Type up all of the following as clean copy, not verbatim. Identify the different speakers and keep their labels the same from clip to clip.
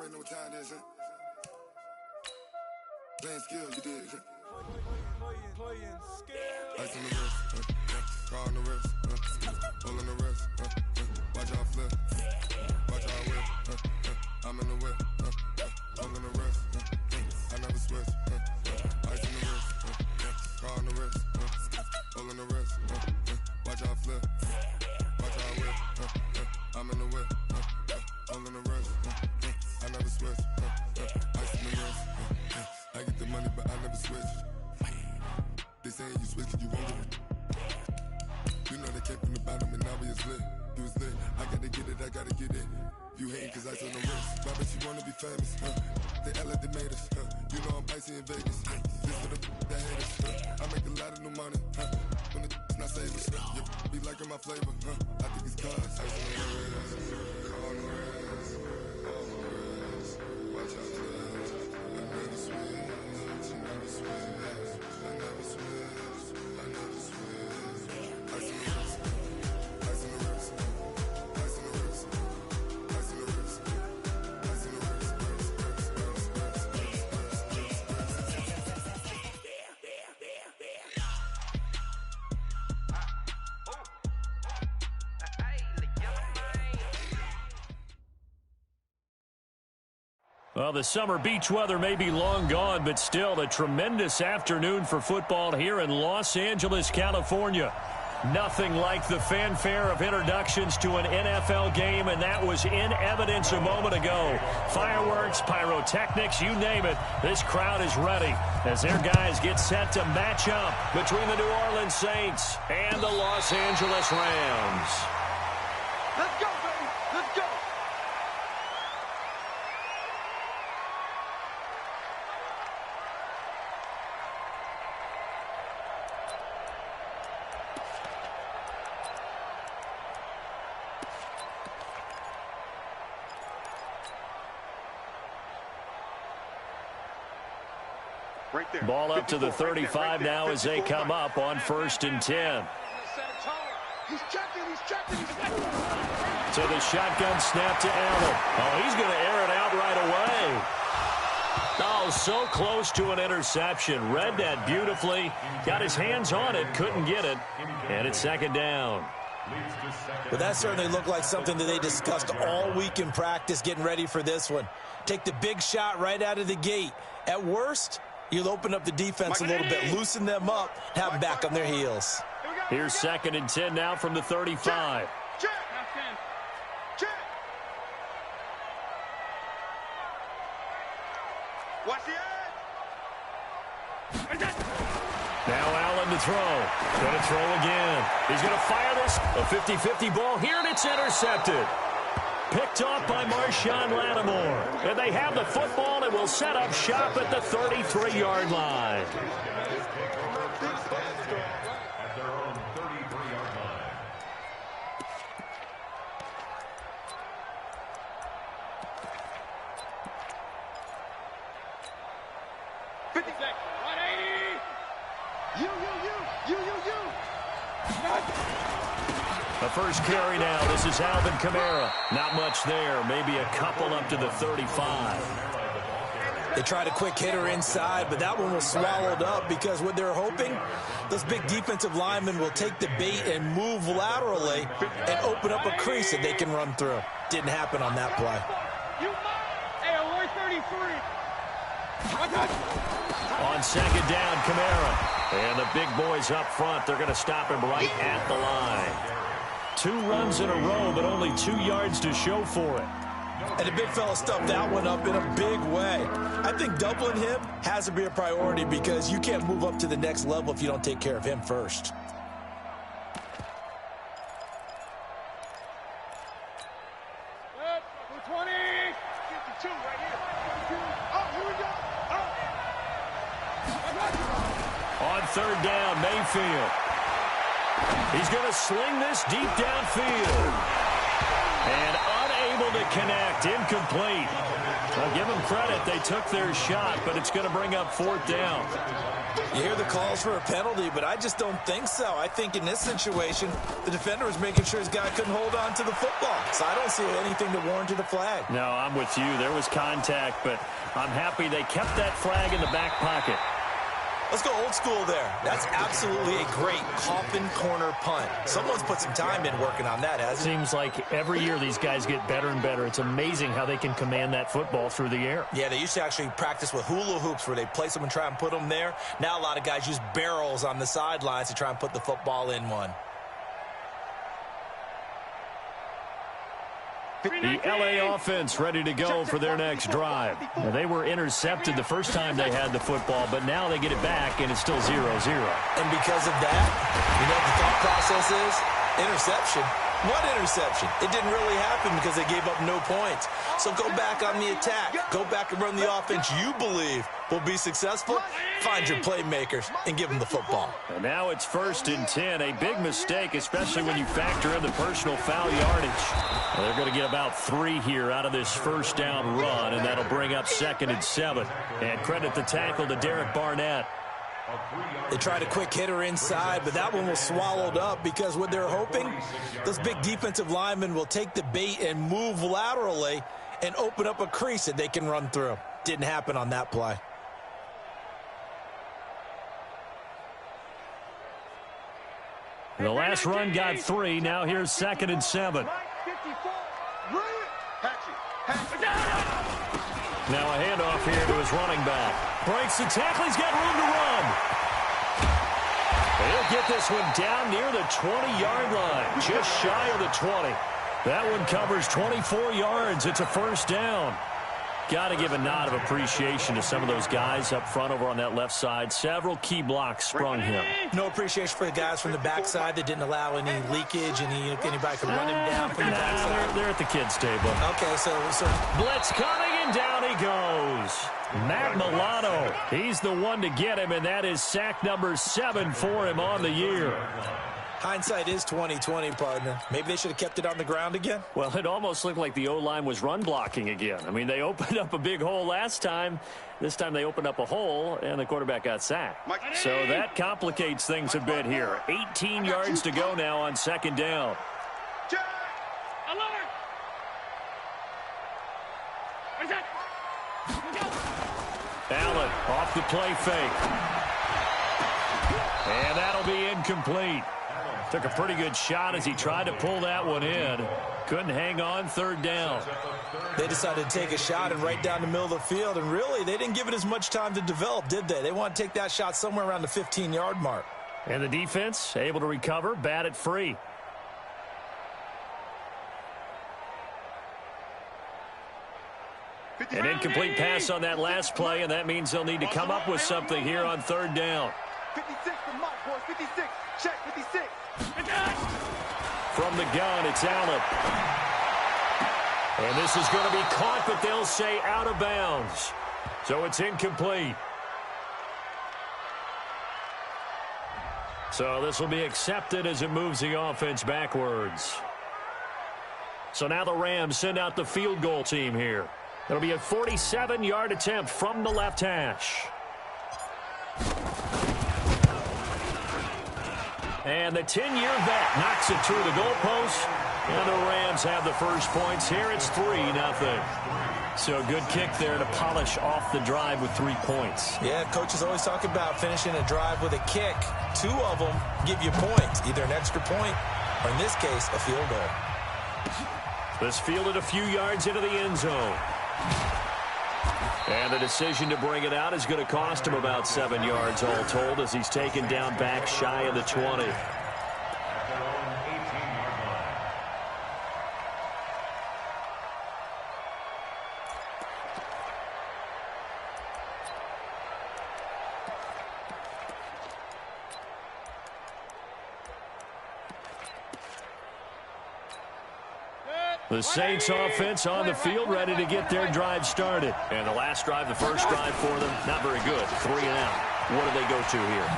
Speaker 1: already know what time it is, huh? Playing skills, you did, huh? Playing skills. Ice on the wrist, car on the wrist, pull on the wrist, watch out flip, watch out whip, I'm in the whip, pull on the wrist, I never switch, ice on the wrist, car on the wrist, pull on the wrist, watch out flip, watch out whip, I'm in the whip, pull on the wrist, I never switch, ice on the wrist, I get the money but I never switch. They saying you switch 'cause you won't get it. You know they came from the bottom and now we is lit. You was lit, I gotta get it, I gotta get it. You hating 'cause ice on the wrist. Why bet you wanna be famous, They act like they made us, You know I'm icy in Vegas, This for the that hate us, I make a lot of new money, When the not savers, be liking my flavor, I think it's cause ice on the wrist, on the wrist, on the wrist. Watch out, cuz I never switch, I never switch. I never switch, I never switch. Ice on the wrist, ice on the wrist, ice on the wrist, ice on the wrist, ice on the wrist,
Speaker 2: Well, the summer beach weather may be long gone, but still a tremendous afternoon for football here in Los Angeles, California. Nothing like the fanfare of introductions to an NFL game, and that was in evidence a moment ago. Fireworks, pyrotechnics, you name it. This crowd is ready as their guys get set to match up between the New Orleans Saints and the Los Angeles Rams.
Speaker 3: Let's go, baby. Let's go.
Speaker 1: Right there.
Speaker 2: Ball up to the 35 now as they come up on 1st and 10.
Speaker 3: He's checking.
Speaker 2: So the shotgun snap to Allen. Oh, he's going to air it out right away. Oh, so close to an interception. Read that beautifully. Got his hands on it, couldn't get it. And it's 2nd down.
Speaker 4: Well, that certainly looked like something that they discussed all week in practice getting ready for this one. Take the big shot right out of the gate. At worst, you'll open up the defense a little bit, loosen them up, have them back on their heels.
Speaker 2: Here's 2nd and 10 now from the 35.
Speaker 3: Check. Watch the edge.
Speaker 2: Now Allen to throw. Going to throw again. He's going to fire this. A 50-50 ball here, and it's intercepted. Picked off by Marshawn Lattimore. And they have the football and will set up shop at the 33-yard line. The first carry now. This is Alvin Kamara. Not much there. Maybe a couple up to the 35.
Speaker 4: They tried a quick hitter inside, but that one was swallowed up because what they're hoping, those big defensive linemen will take the bait and move laterally and open up a crease that they can run through. Didn't happen on that play.
Speaker 3: Hey, alert 33.
Speaker 2: On 2nd down, Kamara. And the big boys up front, they're going to stop him right at the line. 2 runs in a row, but only 2 yards to show for it.
Speaker 4: And the big fella stuffed that one up in a big way. I think doubling him has to be a priority because you can't move up to the next level if you don't take care of him first.
Speaker 2: On 3rd down, Mayfield. He's going to sling this deep downfield. And unable to connect. Incomplete. I'll give them credit. They took their shot, but it's going to bring up 4th down.
Speaker 4: You hear the calls for a penalty, but I just don't think so. I think in this situation, the defender was making sure his guy couldn't hold on to the football. So I don't see anything to warrant a flag.
Speaker 2: No, I'm with you. There was contact, but I'm happy they kept that flag in the back pocket.
Speaker 4: Let's go old school there. That's absolutely a great coffin corner punt. Someone's put some time in working on that, hasn't it?
Speaker 2: Seems like every year these guys get better and better. It's amazing how they can command that football through the air.
Speaker 4: Yeah, they used to actually practice with hula hoops where they place them and try and put them there. Now a lot of guys use barrels on the sidelines to try and put the football in one.
Speaker 2: The L.A. offense ready to go for their next drive. Now, they were intercepted the first time they had the football, but now they get it back, and it's still 0-0.
Speaker 4: And because of that, you know what the thought process is? Interception. What interception? It didn't really happen because they gave up no points. So go back on the attack. Go back and run the offense you believe will be successful. Find your playmakers and give them the football.
Speaker 2: And now it's 1st and 10. A big mistake, especially when you factor in the personal foul yardage. Well, they're going to get about 3 here out of this 1st down run, and that'll bring up 2nd and 7. And credit the tackle to Derek Barnett.
Speaker 4: They tried a quick hitter inside, but that one was swallowed up because what they're hoping, those big defensive linemen will take the bait and move laterally and open up a crease that they can run through. Didn't happen on that play.
Speaker 2: The last run got 3. Now here's 2nd and 7. Now a handoff here to his running back. Breaks the tackle. He's got room to run. He'll get this one down near the 20-yard line. Just shy of the 20. That one covers 24 yards. It's a 1st down. Got to give a nod of appreciation to some of those guys up front over on that left side. Several key blocks sprung him.
Speaker 4: No appreciation for the guys from the backside that didn't allow any leakage, anybody could run him down from the backside.
Speaker 2: They're at the kids' table.
Speaker 4: Okay, so
Speaker 2: blitz coming, and down he goes. Matt Milano, he's the one to get him, and that is sack number 7 for him on the year.
Speaker 4: Hindsight is 20/20, partner. Maybe they should have kept it on the ground again.
Speaker 2: Well, it almost looked like the O-line was run blocking again. I mean, they opened up a big hole last time. This time they opened up a hole, and the quarterback got sacked. So that complicates things a bit here. 18 yards to go now on 2nd down. Allen off the play fake. And that'll be incomplete. Took a pretty good shot as he tried to pull that one in. Couldn't hang on. 3rd down.
Speaker 4: They decided to take a shot and right down the middle of the field, and really, they didn't give it as much time to develop, did they? They want to take that shot somewhere around the 15-yard mark.
Speaker 2: And the defense able to recover, bat it free. An incomplete pass on that last play, and that means they'll need to come up with something here on 3rd down.
Speaker 3: 56 from Mike, boys. 56. Check 56.
Speaker 2: From the gun, it's Allen. And this is going to be caught, but they'll say out of bounds. So it's incomplete. So this will be accepted as it moves the offense backwards. So now the Rams send out the field goal team here. It'll be a 47-yard attempt from the left hash. And the 10-year vet knocks it through the goalpost. And the Rams have the first points here. It's 3-0. So a good kick there to polish off the drive with 3 points.
Speaker 4: Yeah, coaches always talk about finishing a drive with a kick. 2 of them give you points, either an extra point or, in this case, a field goal.
Speaker 2: This fielded a few yards into the end zone. And the decision to bring it out is going to cost him about 7 yards all told as he's taken down back shy of the 20. The Saints offense on the field ready to get their drive started. And the last drive, the first drive for them, not very good. 3 and out. What do they go to here?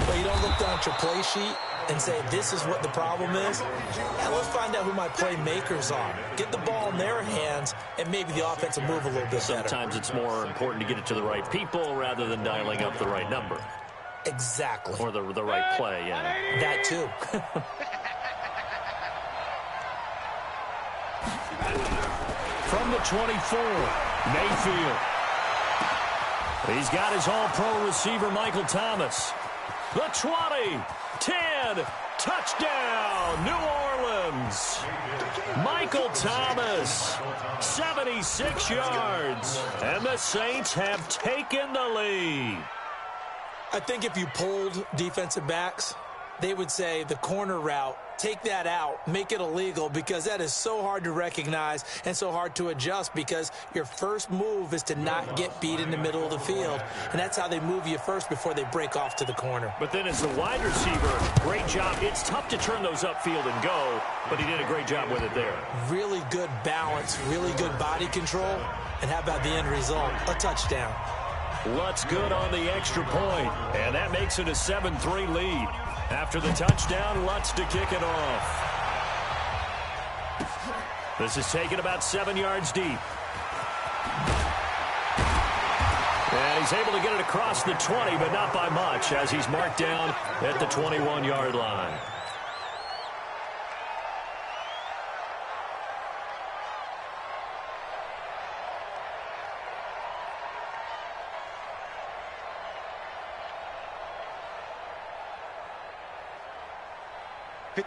Speaker 4: Well, you don't look down at your play sheet and say, this is what the problem is? Yeah, let's find out who my playmakers are. Get the ball in their hands, and maybe the offense will move a little bit better.
Speaker 2: Sometimes it's more important to get it to the right people rather than dialing up the right number.
Speaker 4: Exactly.
Speaker 2: Or the right play, yeah.
Speaker 4: That too.
Speaker 2: From the 24, Mayfield. He's got his all-pro receiver, Michael Thomas. The 20, 10, touchdown, New Orleans. Michael Thomas, 76 yards, and the Saints have taken the lead.
Speaker 4: I think if you polled defensive backs, they would say the corner route, take that out, make it illegal, because that is so hard to recognize and so hard to adjust, because your first move is to not get beat in the middle of the field, and that's how they move you first before they break off to the corner.
Speaker 2: But then as the wide receiver, great job. It's tough to turn those upfield and go, but he did a great job with it there. Really
Speaker 4: good balance, really good body control, and how about the end result? A touchdown.
Speaker 2: Lutz good on the extra point, and that makes it a 7-3 lead. After the touchdown, Lutz to kick it off. This is taken about 7 yards deep. And he's able to get it across the 20, but not by much, as he's marked down at the 21-yard line.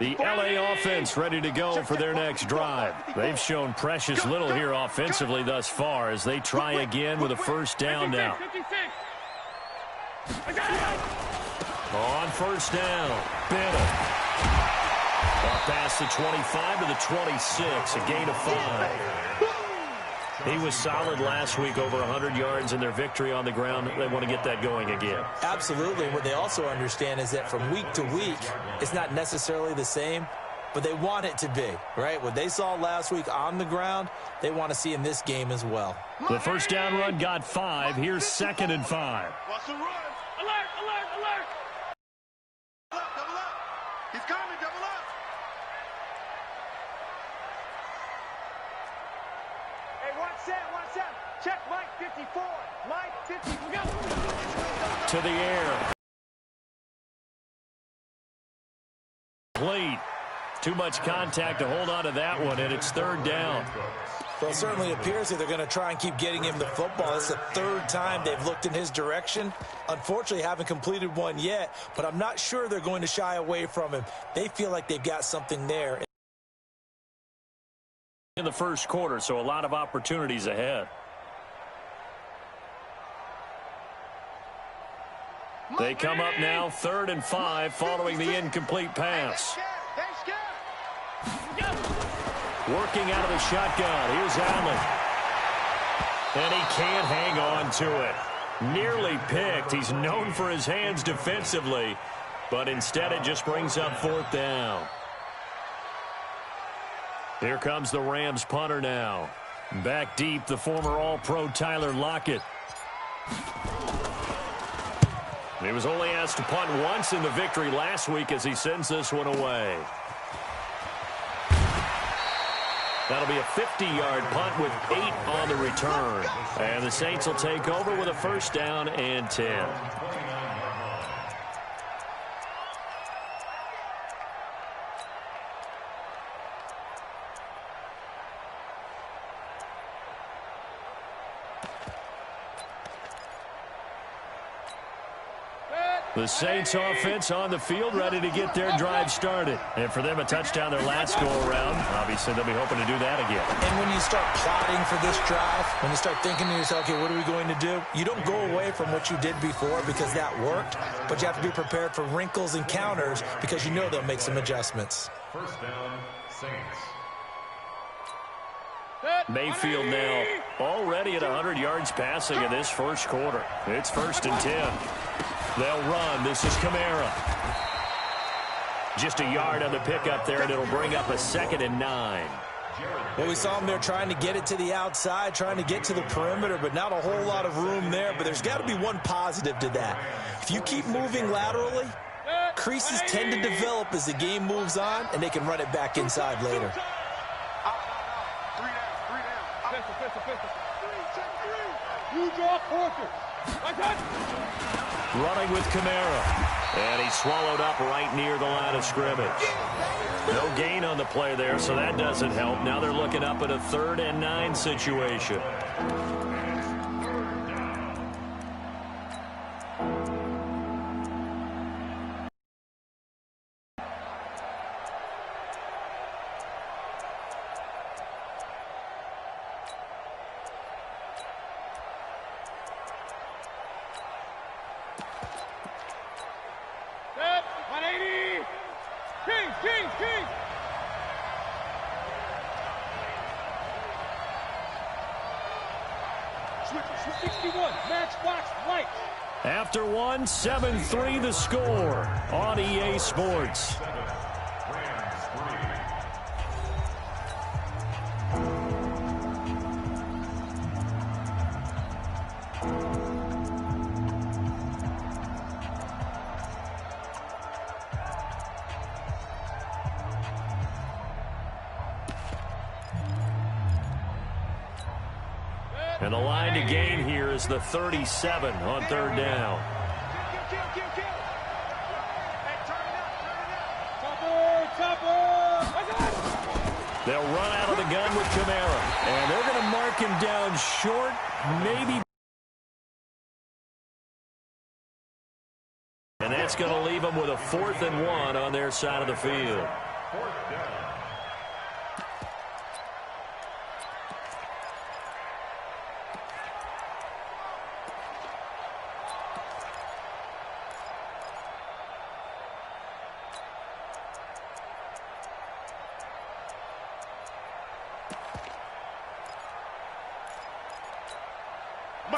Speaker 2: The LA offense ready to go for their next drive. They've shown precious little here offensively thus far as they try again with a first down now. On first down, Bennett. Up past the 25 to the 26, a gain of 5. He was solid last week, over 100 yards in their victory on the ground. They want to get that going again.
Speaker 4: Absolutely. What they also understand is that from week to week, it's not necessarily the same, but they want it to be, right? What they saw last week on the ground, they want to see in this game as well.
Speaker 2: The first down run got 5. Here's 2nd and 5.
Speaker 3: Watch the run. Alert, alert, alert. Double up. He's coming, double up. One set. Check Mike 54. Mike 54. Go.
Speaker 2: To the air. Complete. Too much contact to hold on to that one, and it's 3rd down.
Speaker 4: Well, it certainly appears that they're going to try and keep getting him the football. It's the 3rd time they've looked in his direction. Unfortunately, haven't completed one yet, but I'm not sure they're going to shy away from him. They feel like they've got something there.
Speaker 2: In the first quarter, so a lot of opportunities ahead. They come up now, 3rd and 5, following the incomplete pass. Working out of the shotgun, here's Allen. And he can't hang on to it. Nearly picked. He's known for his hands defensively, but instead it just brings up 4th down. Here comes the Rams punter now. Back deep, the former All-Pro Tyler Lockett. He was only asked to punt once in the victory last week as he sends this one away. That'll be a 50-yard punt with 8 on the return. And the Saints will take over with a first down and 10. The Saints offense on the field ready to get their drive started. And for them, a touchdown their last go-around. Obviously, they'll be hoping to do that again.
Speaker 4: And when you start plotting for this drive, when you start thinking to yourself, okay, what are we going to do? You don't go away from what you did before because that worked, but you have to be prepared for wrinkles and counters because you know they'll make some adjustments.
Speaker 5: First down, Saints.
Speaker 2: Mayfield now already at 100 yards passing in this first quarter. It's 1st and 10. They'll run. This is Kamara. Just a yard on the pickup there, and it'll bring up a 2nd and 9.
Speaker 4: Well, we saw him there trying to get it to the outside, trying to get to the perimeter, but not a whole lot of room there. But there's got to be one positive to that. If you keep moving laterally, Creases tend to develop as the game moves on, and they can run it back inside later.
Speaker 2: Running with Kamara. And he swallowed up right near the line of scrimmage. No gain on the play there, so that doesn't help. Now they're looking up at a 3rd and 9 situation. After one, 7-3 the score on EA Sports. And the line to gain here is the 37 on 3rd down. They'll run out of the gun with Kamara. And they're going to mark him down short, maybe. And that's going to leave them with a 4th and 1 on their side of the field.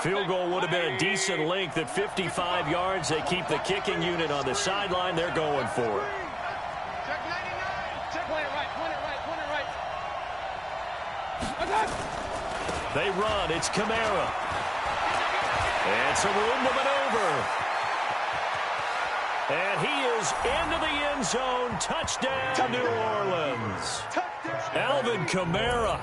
Speaker 2: Field goal would have been a decent length at 55 yards. They keep the kicking unit on the sideline. They're going for it.
Speaker 3: Check 99. Check point it right.
Speaker 2: They run. It's Kamara. And some room to maneuver. And he is into the end zone. Touchdown, New Orleans. Alvin Kamara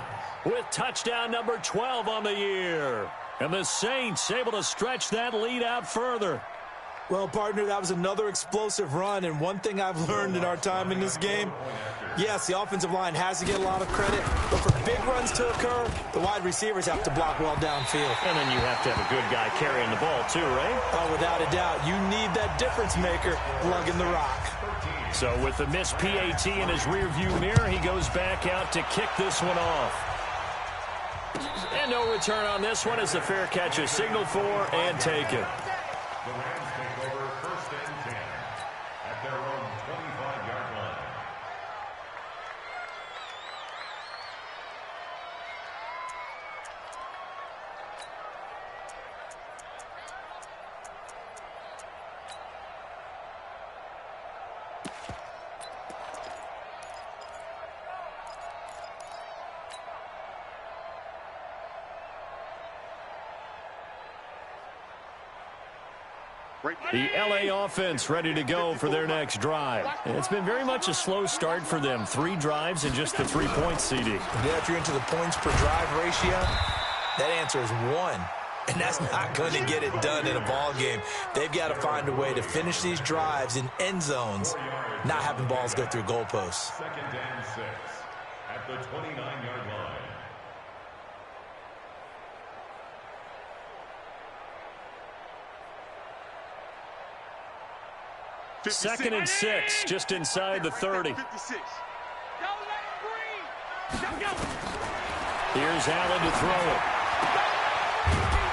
Speaker 2: with touchdown number 12 on the year. And the Saints able to stretch that lead out further.
Speaker 4: Well, partner, that was another explosive run. And one thing I've learned in our time in this game, yes, the offensive line has to get a lot of credit. But for big runs to occur, the wide receivers have to block well downfield.
Speaker 2: And then you have to have a good guy carrying the ball too, right?
Speaker 4: Oh, without a doubt. You need that difference maker lugging the rock.
Speaker 2: So with the missed PAT in his rearview mirror, he goes back out to kick this one off. And no return on this one as the fair catch is signaled for and taken.
Speaker 5: The Rams take over 1st and 10 at their own 25-yard line.
Speaker 2: The LA offense ready to go for their next drive. And it's been very much a slow start for them. 3 drives and just the 3 points, CD.
Speaker 4: Yeah, if you're into the points per drive ratio, that answer is 1. And that's not going to get it done in a ball game. They've got to find a way to finish these drives in end zones, not having balls go through goalposts.
Speaker 5: 2nd and 6 at the 29-yard line.
Speaker 2: Second and 6, just inside the 30. Here's Allen to throw it.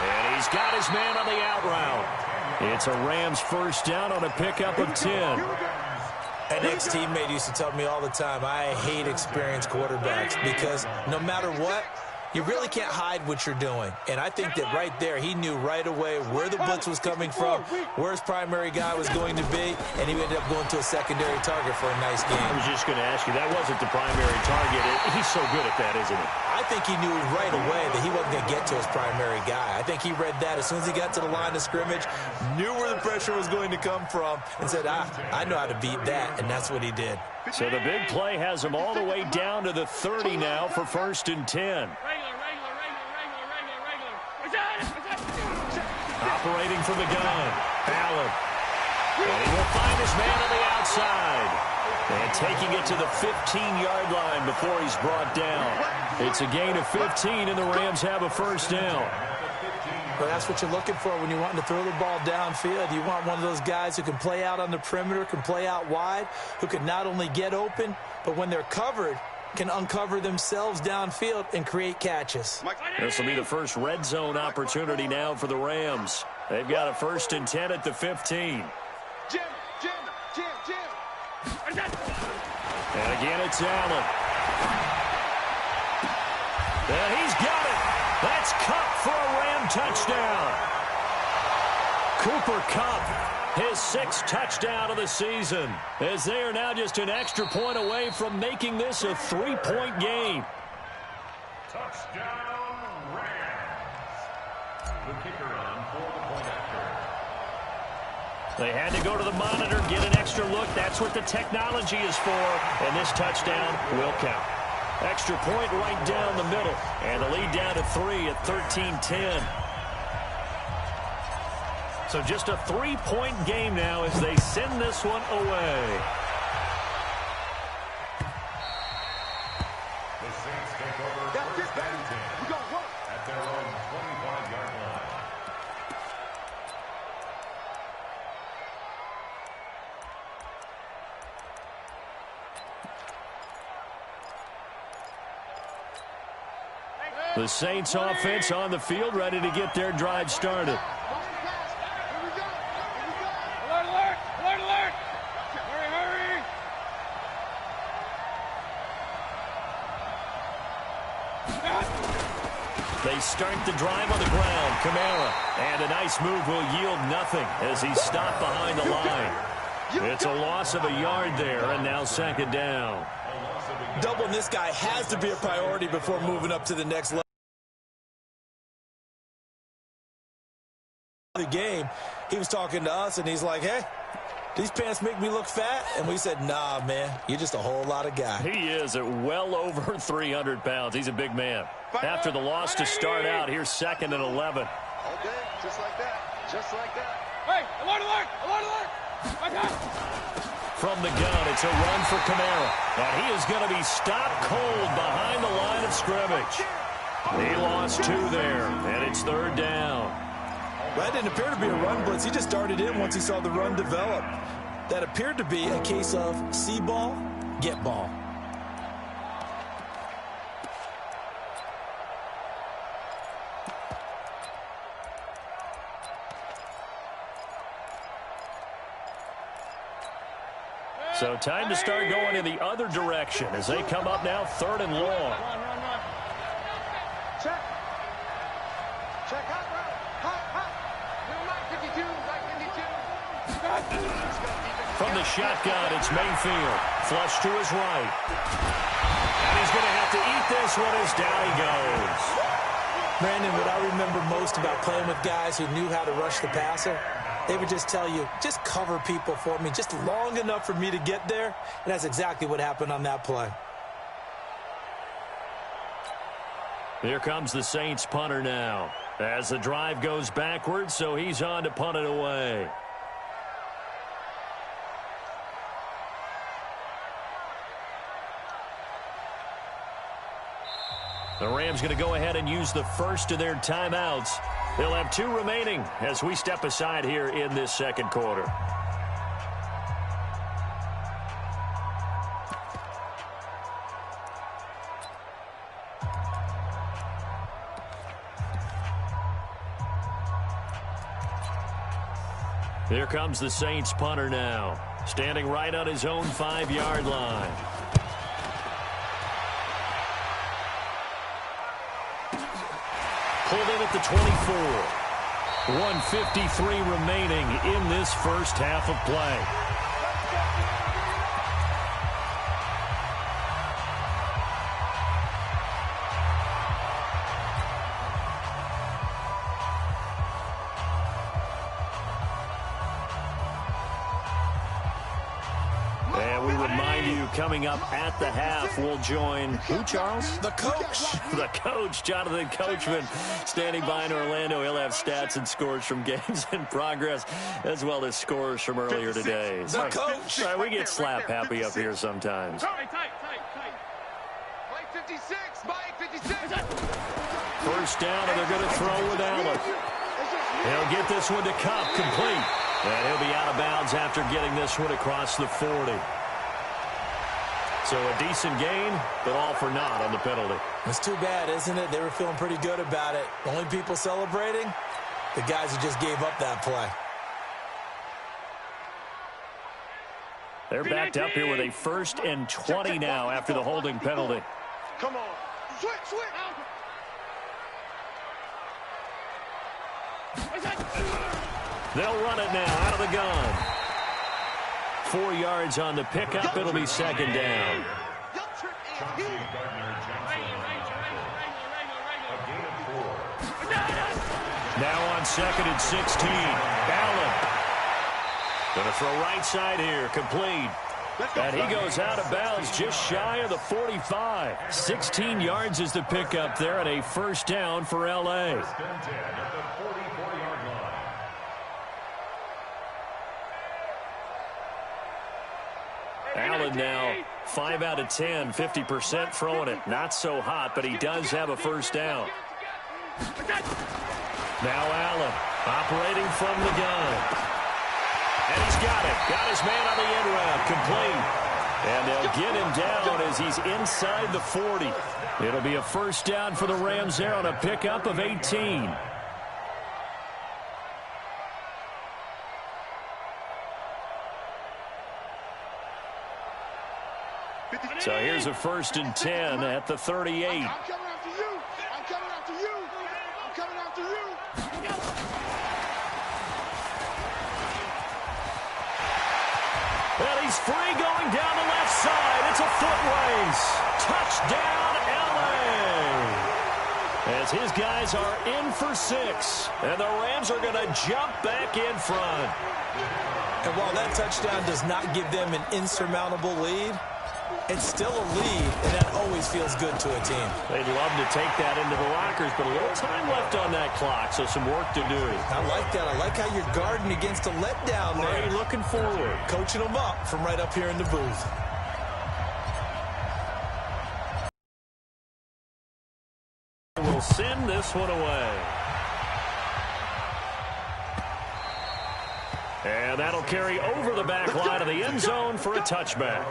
Speaker 2: And he's got his man on the out route. It's a Rams 1st down on a pickup of 10.
Speaker 4: An ex-teammate used to tell me all the time, I hate experienced quarterbacks because no matter what, you really can't hide what you're doing. And I think that right there, he knew right away where the blitz was coming from, where his primary guy was going to be, and he ended up going to a secondary target for a nice game.
Speaker 2: I was just going to ask you, that wasn't the primary target. He's so good at that, isn't he?
Speaker 4: I I think he knew right away that he wasn't going to get to his primary guy. I think he read that as soon as he got to the line of scrimmage, knew where the pressure was going to come from, and said, I know how to beat that, and that's what he did.
Speaker 2: So the big play has him all the way down to the 30 now for 1st and 10. Operating from the gun, Allen. And he will find his man on the outside. And taking it to the 15-yard line before he's brought down. It's a gain of 15, and the Rams have a 1st down.
Speaker 4: Well, that's what you're looking for when you're wanting to throw the ball downfield. You want one of those guys who can play out on the perimeter, can play out wide, who can not only get open, but when they're covered, can uncover themselves downfield and create catches.
Speaker 2: This will be the first red zone opportunity now for the Rams. They've got a 1st and 10 at the 15.
Speaker 3: Jim.
Speaker 2: And again, it's Allen. And he's got it. That's Kupp for a Ram touchdown. Cooper Kupp, his 6th touchdown of the season, as they are now just an extra point away from making this a 3-point game.
Speaker 5: Touchdown, Rams. The kicker on for the point after.
Speaker 2: They had to go to the monitor, get an extra look. That's what the technology is for, and this touchdown will count. Extra point right down the middle, and the lead down to 3 at 13-10. So just a 3-point game now as they send this one away.
Speaker 5: The Saints take over 1st and 10 at their own 25-yard line.
Speaker 2: The Saints offense on the field, ready to get their drive started.
Speaker 3: Alert! Hurry!
Speaker 2: They start the drive on the ground. Kamara, and a nice move will yield nothing as he's stopped behind the line. It's a loss of a yard there, and now 2nd down.
Speaker 4: Doubling this guy has to be a priority before moving up to the next level. The game, he was talking to us, and he's like, hey, these pants make me look fat. And we said, nah, man, you're just a whole lot of guy.
Speaker 2: He is at well over 300 pounds. He's a big man. After the loss to start out, here's 2nd and 11.
Speaker 3: Okay, just like that. Hey, alert!
Speaker 2: From the gun, it's a run for Kamara. And he is going to be stopped cold behind the line of scrimmage. He lost 2 there, and it's 3rd down.
Speaker 4: That didn't appear to be a run blitz. He just started in once he saw the run develop. That appeared to be a case of see ball, get ball.
Speaker 2: So time to start going in the other direction as they come up now 3rd and long.
Speaker 3: Run. Check. Hot. Right 52.
Speaker 2: From the shotgun, it's Mayfield. Flush to his right. And he's going to have to eat this one as down he goes.
Speaker 4: Brandon, what I remember most about playing with guys who knew how to rush the passer, they would just tell you, just cover people for me, just long enough for me to get there. And that's exactly what happened on that play.
Speaker 2: Here comes the Saints punter now. As the drive goes backwards, so he's on to punt it away. The Rams going to go ahead and use the first of their timeouts. They'll have 2 remaining as we step aside here in this 2nd quarter. Here comes the Saints punter now, standing right on his own 5-yard line. Pulled in at the 24. 1:53 remaining in this first half of play. coming up at the half. We'll join who, Charles?
Speaker 4: The coach.
Speaker 2: The coach, Jonathan Coachman, standing by in Orlando. He'll have stats and scores from games in progress, as well as scores from earlier today.
Speaker 4: The coach.
Speaker 2: We get slap happy up here sometimes.
Speaker 3: Tight. Mike 56. Mike 56.
Speaker 2: First down, and they're going to throw with Allen. He'll get this one to Cup, complete. And he'll be out of bounds after getting this one across the 40. So a decent gain, but all for naught on the penalty.
Speaker 4: It's too bad, isn't it? They were feeling pretty good about it. The only people celebrating, the guys who just gave up that play.
Speaker 2: They're backed up here with a 1st and 20 now after the holding penalty.
Speaker 3: Come on. Switch.
Speaker 2: They'll run it now out of the gun. 4 yards on the pickup. It'll be 2nd down. Now on 2nd and 16. Allen. Going to throw right side here. Complete. And he goes out of bounds just shy of the 45. 16 yards is the pickup there, and a 1st down for L.A. Allen now 5 out of 10, 50% throwing it. Not so hot, but he does have a 1st down. Now Allen operating from the gun. And he's got it. Got his man on the end route. Complete. And they'll get him down as he's inside the 40. It'll be a 1st down for the Rams there on a pickup of 18. So here's a 1st and 10 at the 38.
Speaker 3: I'm coming after you.
Speaker 2: And he's free going down the left side. It's a foot race. Touchdown, L.A. As his guys are in for 6. And the Rams are going to jump back in front.
Speaker 4: And while that touchdown does not give them an insurmountable lead, it's still a lead, and that always feels good to a team.
Speaker 2: They'd love to take that into the lockers, but a little time left on that clock, so some work to do.
Speaker 4: I like that. I like how you're guarding against a letdown there.
Speaker 2: Already looking forward.
Speaker 4: Coaching them up from right up here in the booth.
Speaker 2: We'll send this one away. And that'll carry over the back line of the end zone for a touchback.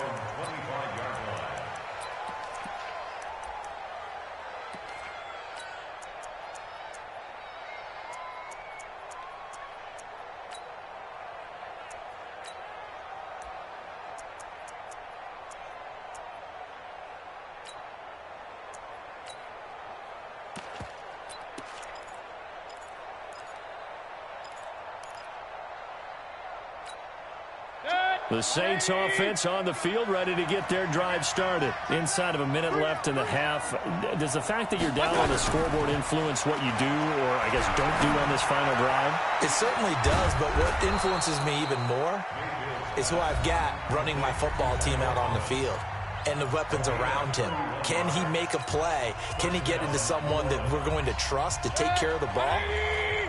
Speaker 2: The Saints offense on the field, ready to get their drive started. Inside of a minute left in the half. Does the fact that you're down on the scoreboard influence what you do, or I guess don't do on this final drive?
Speaker 4: It certainly does, but what influences me even more is who I've got running my football team out on the field and the weapons around him. Can he make a play? Can he get into someone that we're going to trust to take care of the ball?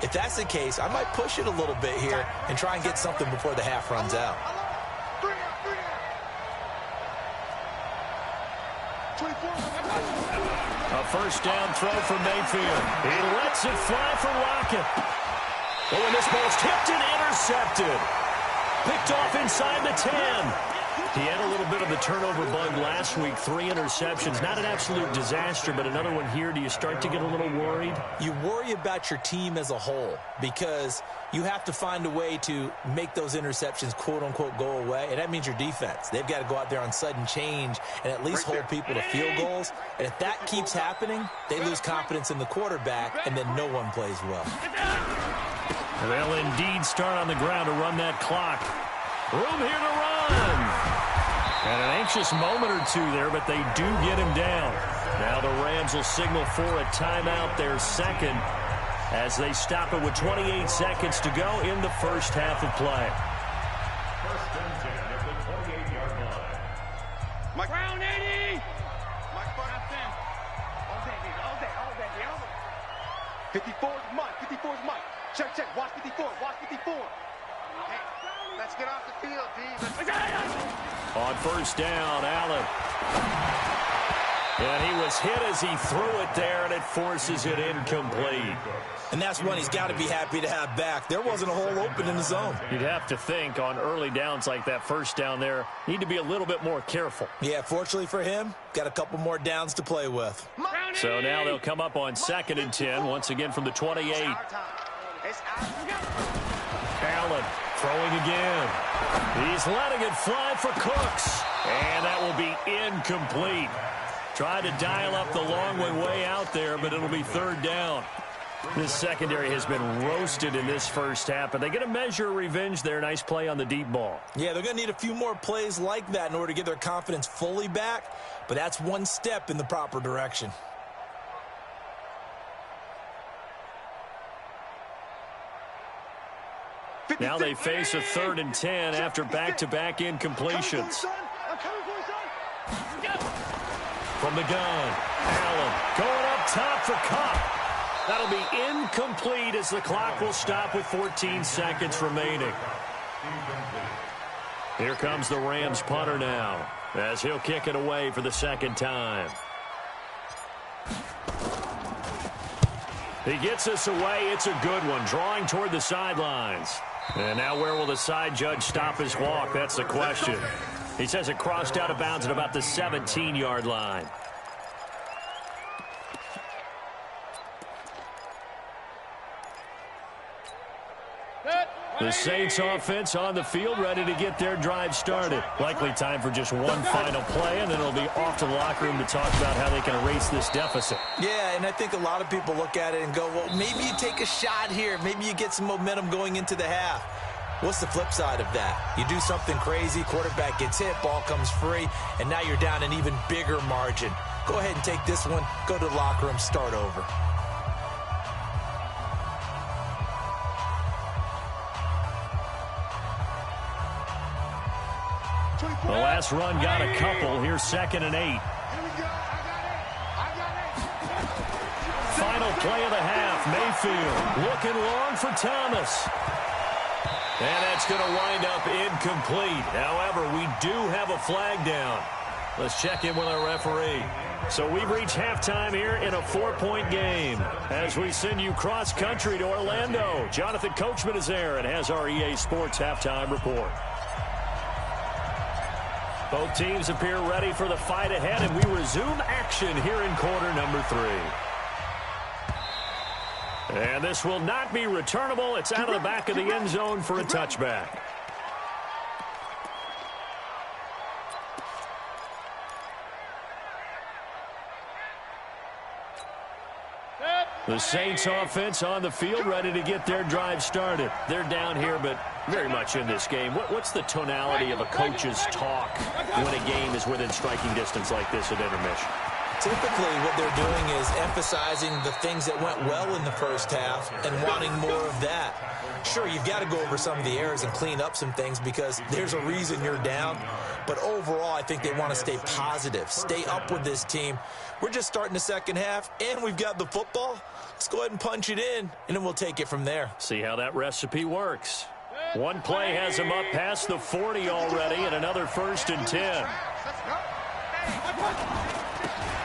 Speaker 4: If that's the case, I might push it a little bit here and try and get something before the half runs out.
Speaker 2: A 1st down throw from Mayfield. He lets it fly for Rocket. Oh, and this ball's tipped and intercepted. Picked off inside the 10. He had a little bit of the turnover bug last week. 3 interceptions. Not an absolute disaster, but another one here. Do you start to get a little worried?
Speaker 4: You worry about your team as a whole because you have to find a way to make those interceptions, quote-unquote, go away, and that means your defense. They've got to go out there on sudden change and at least hold people to field goals. And if that keeps happening, they lose confidence in the quarterback, and then no one plays well.
Speaker 2: They'll indeed start on the ground to run that clock. Room here to run. And an anxious moment or two there, but they do get him down. Now the Rams will signal for a timeout, their 2nd, as they stop it with 28 seconds to go in the first half of play.
Speaker 5: 1st and 10 at the 28-yard line.
Speaker 3: Round 80. Mike, all day. 54 is Mike. 54 is Mike. Check. Watch 54. Hey, let's get off the field, D.
Speaker 2: On first down, Allen. And he was hit as he threw it there, and it forces it incomplete.
Speaker 4: And that's one he's got to be happy to have back. There wasn't a hole open in the zone.
Speaker 2: You'd have to think on early downs like that first down there, need to be a little bit more careful.
Speaker 4: Yeah, fortunately for him, got a couple more downs to play with.
Speaker 2: So now they'll come up on 2nd and 10, once again from the 28. Allen throwing again. He's letting it fly for Cooks. And that will be incomplete. Tried to dial up the long way out there, but it'll be 3rd down. This secondary has been roasted in this first half, but they get a measure of revenge there. Nice play on the deep ball.
Speaker 4: Yeah, they're going to need a few more plays like that in order to get their confidence fully back, but that's one step in the proper direction.
Speaker 2: Now they face a 3rd and 10 after back-to-back incompletions. From the gun, Allen going up top for Cup. That'll be incomplete as the clock will stop with 14 seconds remaining. Here comes the Rams punter now as he'll kick it away for the 2nd time. He gets us away. It's a good one, drawing toward the sidelines. And now where will the side judge stop his walk? That's the question. He says it crossed out of bounds at about the 17-yard line. The Saints offense on the field, ready to get their drive started. Likely time for just one final play, and then it'll be off to the locker room to talk about how they can erase this deficit.
Speaker 4: Yeah, and I think a lot of people look at it and go, well, maybe you take a shot here. Maybe you get some momentum going into the half. What's the flip side of that? You do something crazy, quarterback gets hit, ball comes free, and now you're down an even bigger margin. Go ahead and take this one, go to the locker room, start over.
Speaker 2: The last run got a couple. Here's 2nd and 8. Final play of the half. Mayfield looking long for Thomas. And that's going to wind up incomplete. However, we do have a flag down. Let's check in with our referee. So we've reached halftime here in a 4-point game. As we send you cross-country to Orlando, Jonathan Coachman is there and has our EA Sports halftime report. Both teams appear ready for the fight ahead, and we resume action here in quarter number 3. And this will not be returnable. It's out of the back of the end zone for a touchback. The Saints offense on the field, ready to get their drive started. They're down here, but very much in this game. What's the tonality of a coach's talk when a game is within striking distance like this at intermission?
Speaker 4: Typically, what they're doing is emphasizing the things that went well in the first half and wanting more of that. Sure, you've got to go over some of the errors and clean up some things because there's a reason you're down. But overall, I think they want to stay positive, stay up with this team. We're just starting the second half, and we've got the football. Let's go ahead and punch it in, and then we'll take it from there.
Speaker 2: See how that recipe works. One play has him up past the 40 already, and another 1st and 10.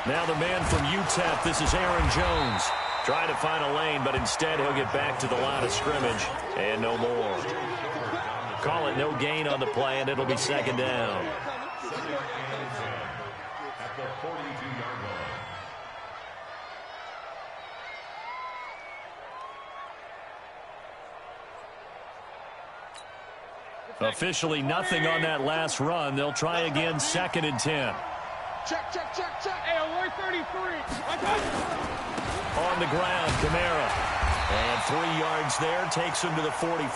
Speaker 2: Now the man from UTEP, this is Aaron Jones. Trying to find a lane, but instead he'll get back to the line of scrimmage, and no more. Call it no gain on the play, and it'll be 2nd down.
Speaker 5: At the 42-yard line.
Speaker 2: Officially nothing on that last run. They'll try again 2nd and 10.
Speaker 3: Check. Hey, 133.
Speaker 2: On the ground, Kamara. And 3 yards there takes him to the 45.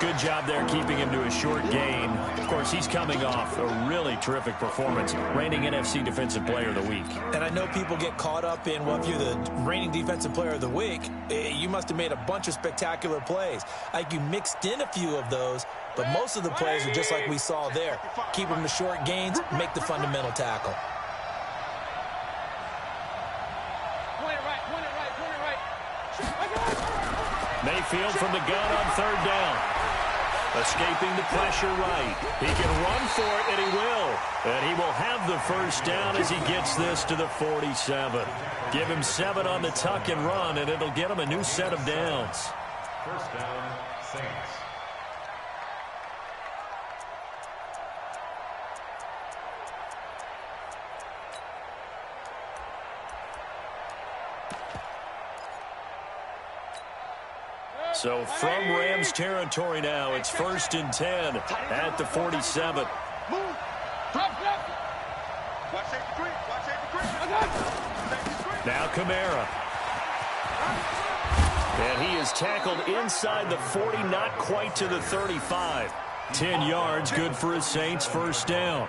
Speaker 2: Good job there keeping him to a short gain. Of course, he's coming off a really terrific performance, reigning NFC Defensive Player of the Week.
Speaker 4: And I know people get caught up in, well, if you're the reigning Defensive Player of the Week, you must have made a bunch of spectacular plays. Like you mixed in a few of those, but most of the plays are just like we saw there. Keep them to short gains, make the fundamental tackle.
Speaker 2: Mayfield from the gun on third down. Escaping the pressure right. He can run for it, and he will. And he will have the first down as he gets this to the 47. Give him 7 on the tuck and run, and it'll get him a new set of downs.
Speaker 5: First down, Saints.
Speaker 2: So from Rams territory now, it's 1st and 10 at the 47. Now Kamara. And he is tackled inside the 40, not quite to the 35. 10 yards, good for his Saints, first down.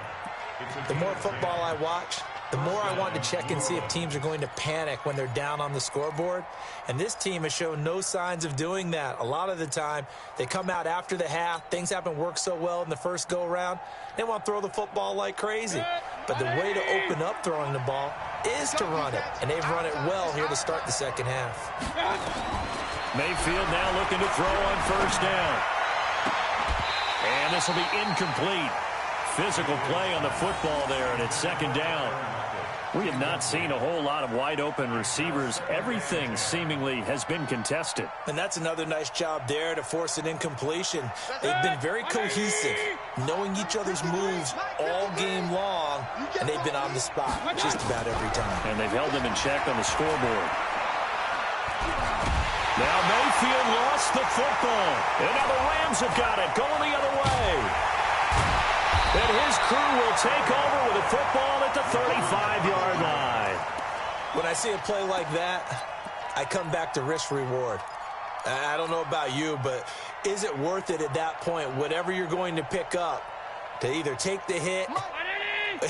Speaker 4: The more football I watch, the more I want to check and see if teams are going to panic when they're down on the scoreboard. And this team has shown no signs of doing that. A lot of the time, they come out after the half. Things haven't worked so well in the first go-around. They want to throw the football like crazy. But the way to open up throwing the ball is to run it. And they've run it well here to start the second half.
Speaker 2: Mayfield now looking to throw on first down. And this will be incomplete. Physical play on the football there, and it's second down. We have not seen a whole lot of wide-open receivers. Everything seemingly has been contested.
Speaker 4: And that's another nice job there to force an incompletion. They've been very cohesive, knowing each other's moves all game long, and they've been on the spot just about every time.
Speaker 2: And they've held them in check on the scoreboard. Now Mayfield lost the football. And now the Rams have got it, going the other way. And his crew will take over with a football at the 35-yard line.
Speaker 4: When I see a play like that, I come back to risk-reward. I don't know about you, but is it worth it at that point, whatever you're going to pick up, to either take the hit,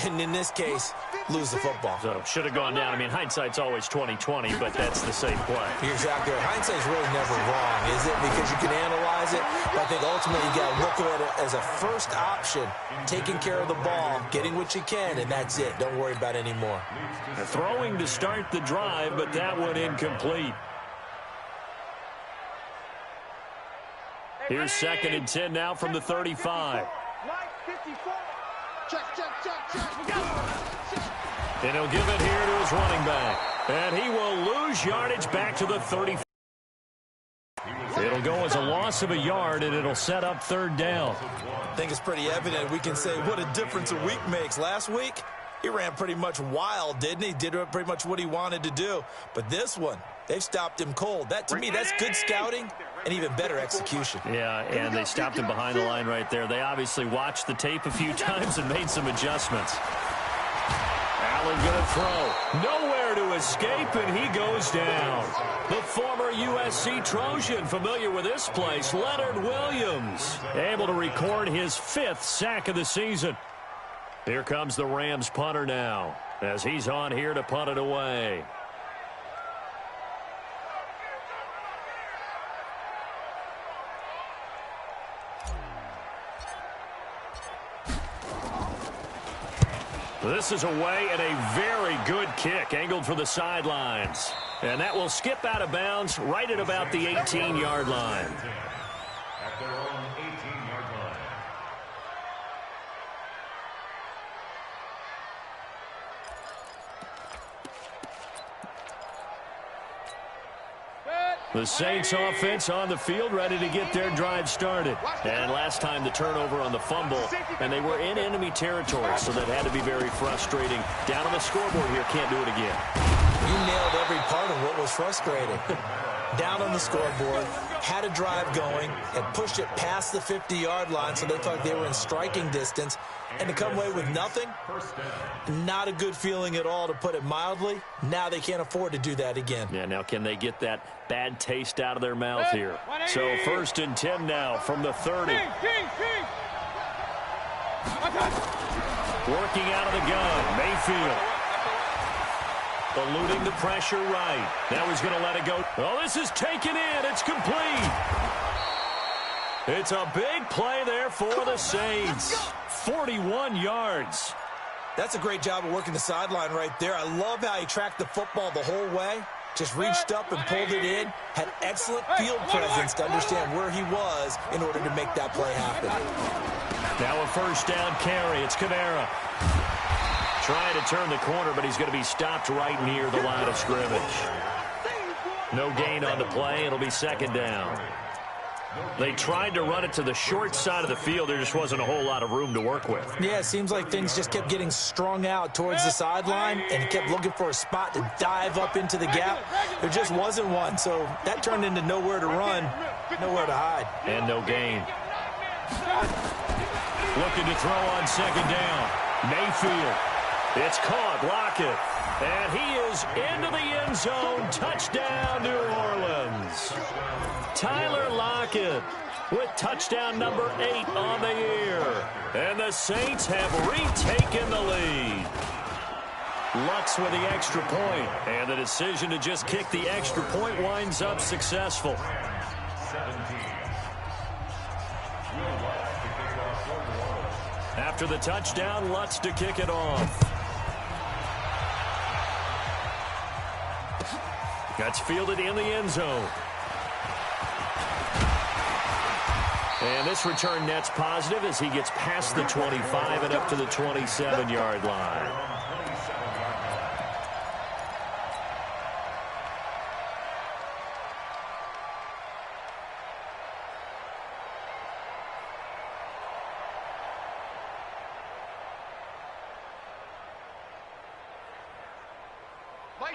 Speaker 4: and in this case, lose the football?
Speaker 2: So should have gone down. I mean, hindsight's always 20/20, but that's the same play.
Speaker 4: You're exactly right. Hindsight's really never wrong, is it? Because you can analyze it, but I think ultimately you got to look at it as a first option, taking care of the ball, getting what you can, and that's it. Don't worry about any more.
Speaker 2: Throwing to start the drive, but that one incomplete. Here's 2nd and 10 now from the 35. And he'll give it here to his running back. And he will lose yardage back to the 35. It'll go as a loss of a yard, and it'll set up third down.
Speaker 4: I think it's pretty evident. We can say what a difference a week makes. Last week, he ran pretty much wild, didn't he? Did pretty much what he wanted to do. But this one, they've stopped him cold. That, to me, that's good scouting and even better execution.
Speaker 2: Yeah, and they stopped him behind the line right there. They obviously watched the tape a few times and made some adjustments. Allen going to throw. Nowhere to escape, and he goes down. The former USC Trojan, familiar with this place, Leonard Williams, able to record his 5th sack of the season. Here comes the Rams punter now, as he's on here to punt it away. This is away, and a very good kick angled for the sidelines. And that will skip out of bounds right at about the 18-yard line.
Speaker 5: At their own 18-yard line.
Speaker 2: The Saints offense on the field, ready to get their drive started. And last time the turnover on the fumble, and they were in enemy territory, so that had to be very frustrating. Down on the scoreboard here, can't do it again.
Speaker 4: You nailed every part of what was frustrating. Down on the scoreboard, had a drive going, had pushed it past the 50-yard line, so they thought they were in striking distance, and to come away with nothing, not a good feeling at all, to put it mildly. Now they can't afford to do that again.
Speaker 2: Yeah, now can they get that bad taste out of their mouth here? So 1st and 10 now from the 30. Working out of the gun, Mayfield. Eluding the pressure right. Now he's going to let it go. Oh, this is taken in. It's complete. It's a big play there for the Saints. 41 yards.
Speaker 4: That's a great job of working the sideline right there. I love how he tracked the football the whole way. Just reached up and pulled it in. Had excellent field presence to understand where he was in order to make that play happen.
Speaker 2: Now a 1st down carry. It's Kamara. Trying to turn the corner, but he's going to be stopped right near the line of scrimmage. No gain on the play. It'll be 2nd down. They tried to run it to the short side of the field. There just wasn't a whole lot of room to work with.
Speaker 4: Yeah, it seems like things just kept getting strung out towards the sideline, and he kept looking for a spot to dive up into the gap. There just wasn't one, so that turned into nowhere to run, nowhere to hide.
Speaker 2: And no gain. Looking to throw on 2nd down. Mayfield. It's caught. Lockett. And he is into the end zone. Touchdown, New Orleans. Tyler Lockett with touchdown number 8 on the year. And the Saints have retaken the lead. Lutz with the extra point. And the decision to just kick the extra point winds up successful.
Speaker 5: 17.
Speaker 2: After the touchdown, Lutz to kick it off. That's fielded in the end zone. And this return net's positive as he gets past the 25 and up to the 27-yard line.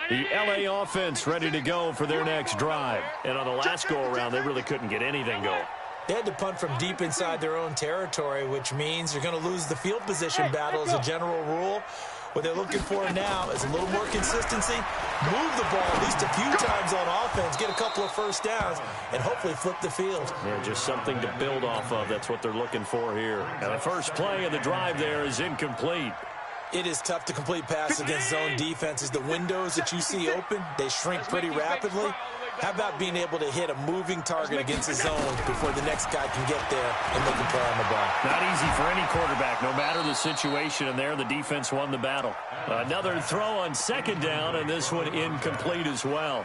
Speaker 2: The LA offense ready to go for their next drive. And on the last go-around, they really couldn't get anything going.
Speaker 4: They had to punt from deep inside their own territory, which means you're going to lose the field position battle as a general rule. What they're looking for now is a little more consistency, move the ball at least a few times on offense, get a couple of 1st downs, and hopefully flip the field.
Speaker 2: Yeah, just something to build off of. That's what they're looking for here. And the first play of the drive there is incomplete.
Speaker 4: It is tough to complete pass against zone defenses. The windows that you see open, they shrink pretty rapidly. How about being able to hit a moving target against the zone before the next guy can get there and make a play on the ball?
Speaker 2: Not easy for any quarterback, no matter the situation, and there the defense won the battle. Another throw on 2nd down, and this one incomplete as well.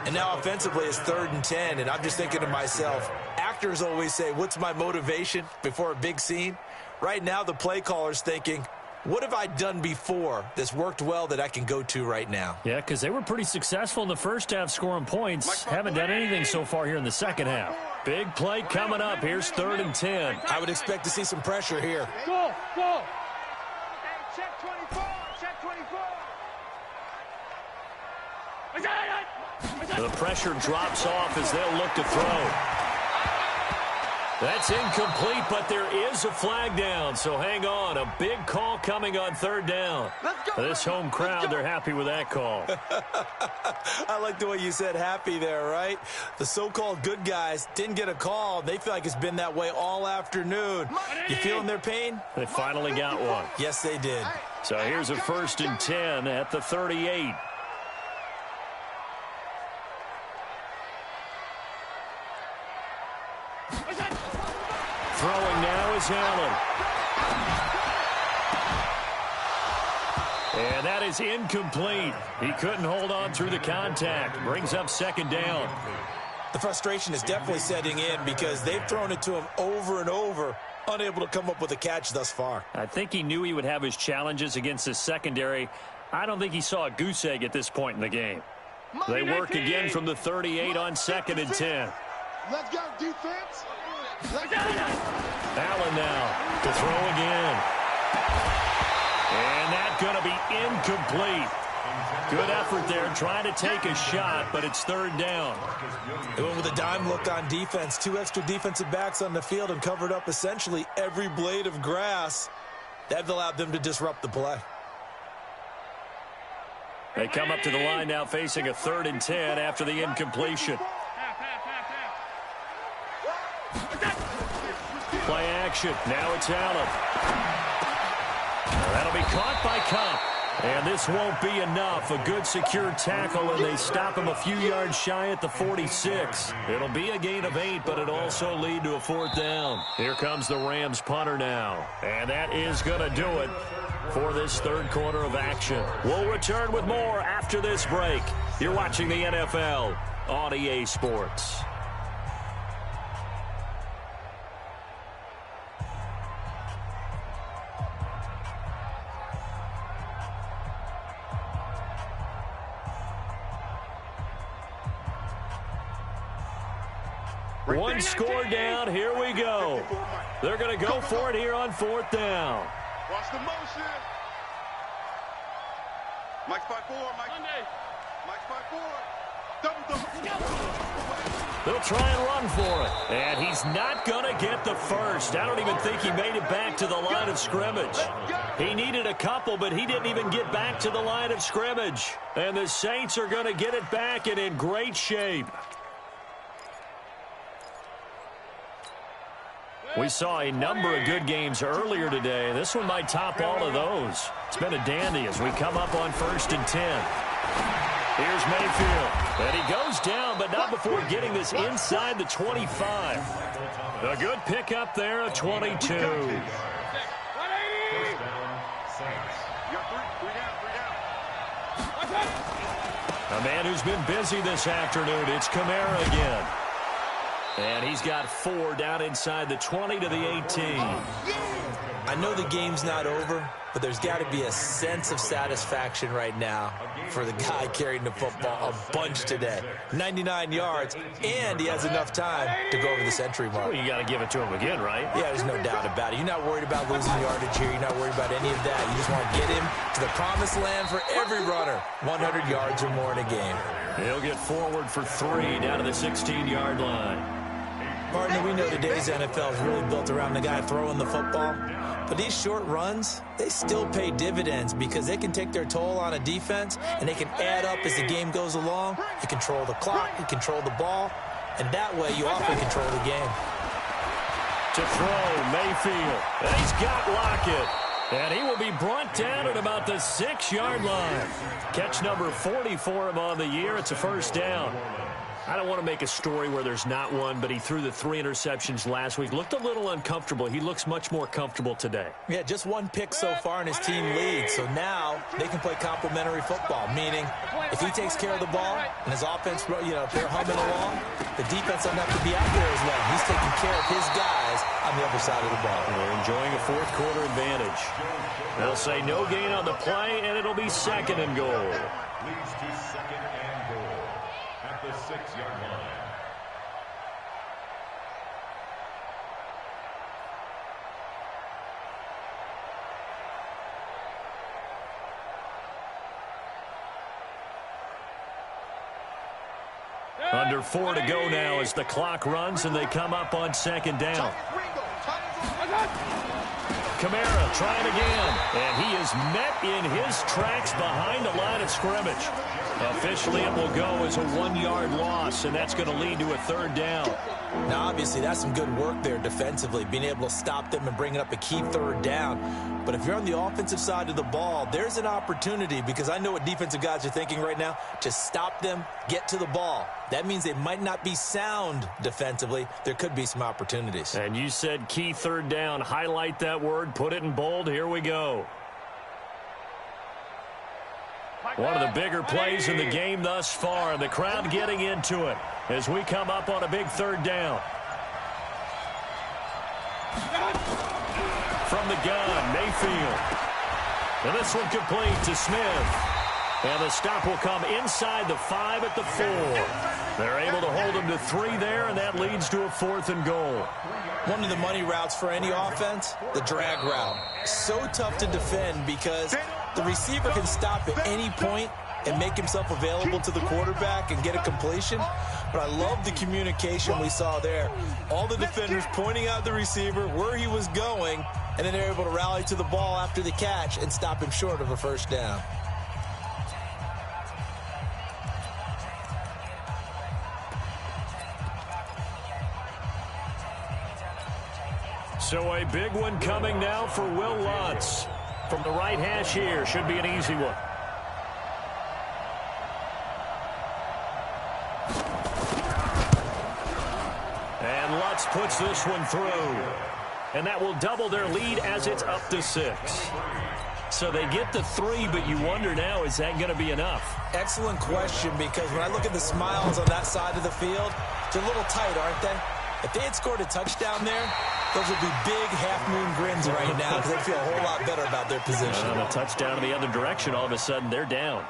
Speaker 4: And now offensively it's 3rd and 10, and I'm just thinking to myself, actors always say, what's my motivation before a big scene? Right now the play caller's thinking, what have I done before that's worked well that I can go to right now?
Speaker 2: Yeah, because they were pretty successful in the first half scoring points. Haven't done anything so far here in the second half. Big play coming up. Here's 3rd and 10.
Speaker 4: I would expect to see some pressure here.
Speaker 3: Go, go. Check 24, check 24.
Speaker 2: The pressure drops off as they'll look to throw. That's incomplete, but there is a flag down, so hang on. A big call coming on 3rd down. This home crowd, they're happy with that call.
Speaker 4: I like the way you said happy there, right? The so-called good guys didn't get a call. They feel like it's been that way all afternoon. You feeling their pain?
Speaker 2: They finally got one.
Speaker 4: Yes, they did.
Speaker 2: So here's a 1st and 10 at the 38. Throwing now is Allen. And that is incomplete. He couldn't hold on through the contact. Brings up 2nd down.
Speaker 4: The frustration is definitely setting in because they've thrown it to him over and over, unable to come up with a catch thus far.
Speaker 2: I think he knew he would have his challenges against his secondary. I don't think he saw a goose egg at this point in the game. They work again from the 38 on 2nd and 10.
Speaker 3: Let's go, defense.
Speaker 2: Allen now to throw again. And that's going to be incomplete. Good effort there, trying to take a shot, but it's third down.
Speaker 4: They went with a dime look on defense. 2 extra defensive backs on the field and covered up essentially every blade of grass. That allowed them to disrupt the play.
Speaker 2: They come up to the line now facing a 3rd and 10 after the incompletion. Play action. Now it's Allen. That'll be caught by Cup. And this won't be enough. A good secure tackle, and they stop him a few yards shy at the 46. It'll be a gain of 8, but it'll also lead to a 4th down. Here comes the Rams punter now. And that is going to do it for this third quarter of action. We'll return with more after this break. You're watching the NFL on EA Sports. One score down. Here we go. They're going to go for it here on 4th down.
Speaker 3: Watch the motion. Mike's by 4. Mike's by 4. Double.
Speaker 2: They'll try and run for it. And he's not going to get the first. I don't even think he made it back to the line of scrimmage. He needed a couple, but he didn't even get back to the line of scrimmage. And the Saints are going to get it back and in great shape. We saw a number of good games earlier today. This one might top all of those. It's been a dandy as we come up on 1st and 10. Here's Mayfield. And he goes down, but not before getting this inside the 25. A good pickup there of 22.
Speaker 3: Three down.
Speaker 2: A man who's been busy this afternoon. It's Kamara again. And he's got 4 down inside the 20 to the 18.
Speaker 4: I know the game's not over, but there's got to be a sense of satisfaction right now for the guy carrying the football a bunch today. 99 yards, and he has enough time to go over the century mark.
Speaker 2: Well, you got to give it to him again, right?
Speaker 4: Yeah, there's no doubt about it. You're not worried about losing yardage here. You're not worried about any of that. You just want to get him to the promised land for every runner. 100 yards or more in a game.
Speaker 2: He'll get forward for 3 down to the 16-yard line.
Speaker 4: Partner, we know today's NFL is really built around the guy throwing the football. But these short runs, they still pay dividends because they can take their toll on a defense, and they can add up as the game goes along. You control the clock, you control the ball, and that way you often control the game.
Speaker 2: To throw, Mayfield. And he's got Lockett. And he will be brought down at about the 6-yard line. Catch number 40 for him on the year. It's a 1st down. I don't want to make a story where there's not one, but he threw the 3 interceptions last week. Looked a little uncomfortable. He looks much more comfortable today.
Speaker 4: Yeah, just 1 pick so far, and his team leads. So now they can play complementary football, meaning if he takes care of the ball and his offense, they're humming along, the defense doesn't have to be out there as well. He's taking care of his guys on the other side of the ball.
Speaker 2: They're enjoying a 4th quarter advantage. They'll say no gain on the play, and it'll be 2nd and goal.
Speaker 5: Leads to 2nd and goal at the 6-yard line.
Speaker 2: Under 4 to go now as the clock runs and they come up on 2nd down. Kamara trying again, and he is met in his tracks behind the line of scrimmage. Officially, it will go as a 1-yard loss, and that's going to lead to a 3rd down.
Speaker 4: Now, obviously, that's some good work there defensively, being able to stop them and bringing up a key 3rd down. But if you're on the offensive side of the ball, there's an opportunity, because I know what defensive guys are thinking right now, to stop them, get to the ball. That means they might not be sound defensively. There could be some opportunities.
Speaker 2: And you said key 3rd down. Highlight that word, put it in bold. Here we go. One of the bigger plays in the game thus far. The crowd getting into it as we come up on a big 3rd down. From the gun, Mayfield. And this one complete to Smith. And the stop will come inside the 5 at the 4. They're able to hold them to 3 there, and that leads to a 4th and goal.
Speaker 4: One of the money routes for any offense, the drag route. So tough to defend because the receiver can stop at any point and make himself available to the quarterback and get a completion. But I love the communication we saw there. All the defenders pointing out the receiver, where he was going, and then they're able to rally to the ball after the catch and stop him short of a first down.
Speaker 2: So a big one coming now for Will Lutz. From the right hash here, should be an easy one. And Lutz puts this one through. And that will double their lead as it's up to 6. So they get the 3, but you wonder now, is that going to be enough?
Speaker 4: Excellent question, because when I look at the smiles on that side of the field, they're a little tight, aren't they? If they had scored a touchdown there, those would be big half-moon grins right now because they'd feel a whole lot better about their position.
Speaker 2: And a touchdown in the other direction, all of a sudden they're down.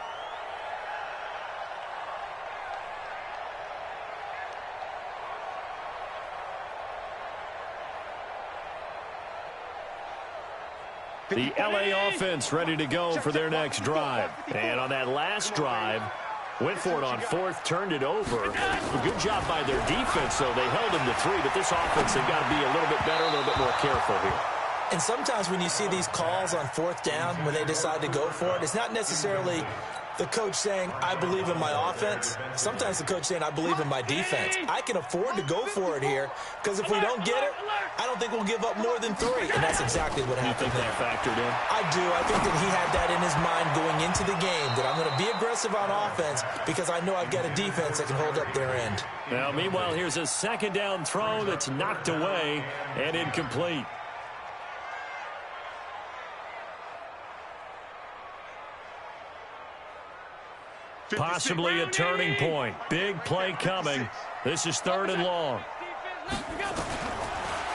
Speaker 2: The LA offense ready to go for their next drive. And on that last drive, went for it on 4th, turned it over. A good job by their defense, though. They held them to 3, but this offense, they've got to be a little bit better, a little bit more careful here.
Speaker 4: And sometimes when you see these calls on 4th down, when they decide to go for it, it's not necessarily the coach saying, I believe in my offense. Sometimes the coach saying, I believe in my defense. I can afford to go for it here because if we don't get it, I don't think we'll give up more than 3. And that's exactly what happened there.
Speaker 2: That factored in?
Speaker 4: I do. I think that he had that in his mind going into the game, that I'm going to be aggressive on offense because I know I've got a defense that can hold up their end.
Speaker 2: Now, meanwhile, here's a 2nd down throw that's knocked away and incomplete. Possibly a turning point. Big play coming. This is 3rd and long.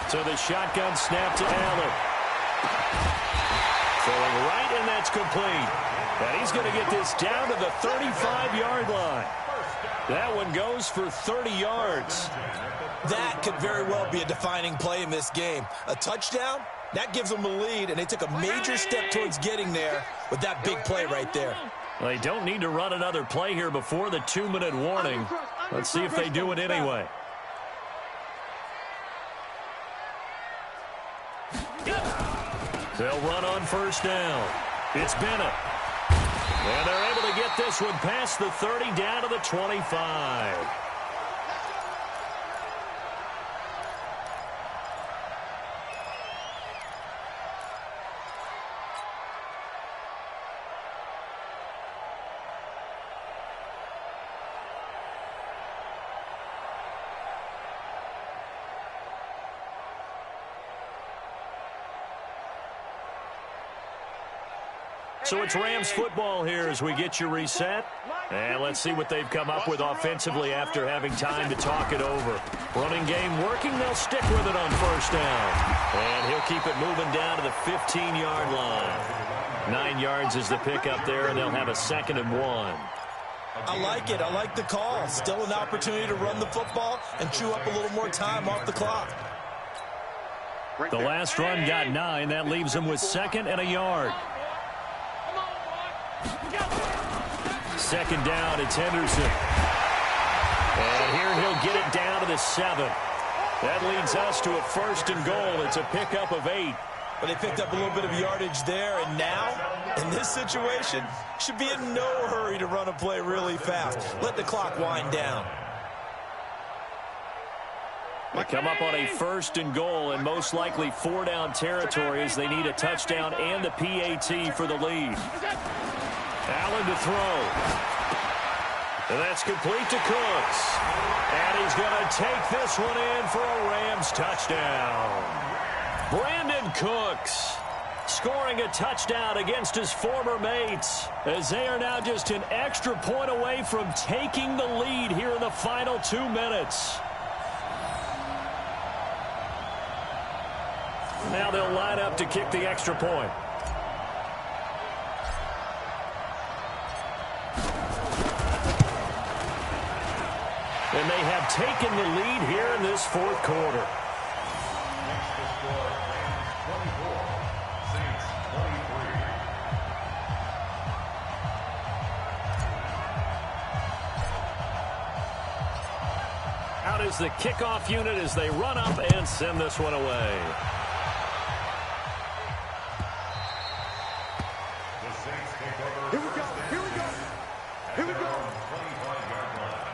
Speaker 2: So the shotgun snap to Allen. Throwing right, and that's complete. And he's going to get this down to the 35-yard line. That one goes for 30 yards.
Speaker 4: That could very well be a defining play in this game. A touchdown, that gives them a lead, and they took a major step towards getting there with that big play right there.
Speaker 2: They don't need to run another play here before the 2-minute warning. Let's see if they do it anyway. They'll run on 1st down. It's Bennett. And they're able to get this one past the 30 down to the 25. So it's Rams football here as we get you reset. And let's see what they've come up with offensively after having time to talk it over. Running game working. They'll stick with it on 1st down. And he'll keep it moving down to the 15-yard line. 9 yards is the pickup there, and they'll have a 2nd and 1.
Speaker 4: I like it. I like the call. Still an opportunity to run the football and chew up a little more time off the clock.
Speaker 2: The last run got 9. That leaves them with 2nd and a yard. 2nd down, it's Henderson. And here he'll get it down to the 7. That leads us to a 1st and goal. It's a pickup of 8.
Speaker 4: But they picked up a little bit of yardage there, and now, in this situation, should be in no hurry to run a play really fast. Let the clock wind down.
Speaker 2: They come up on a 1st and goal, and most likely 4-down territory as they need a touchdown and the PAT for the lead. Allen to throw. And that's complete to Cooks. And he's going to take this one in for a Rams touchdown. Brandon Cooks scoring a touchdown against his former mates as they are now just an extra point away from taking the lead here in the final 2 minutes. Now they'll line up to kick the extra point. And they have taken the lead here in this fourth quarter.
Speaker 5: Next to score, Rams 24, Saints 23.
Speaker 2: Out is the kickoff unit as they run up and send this one away.
Speaker 5: The Saints take over.
Speaker 3: Here we go. Here we go. Here we go.
Speaker 5: 25-yard line.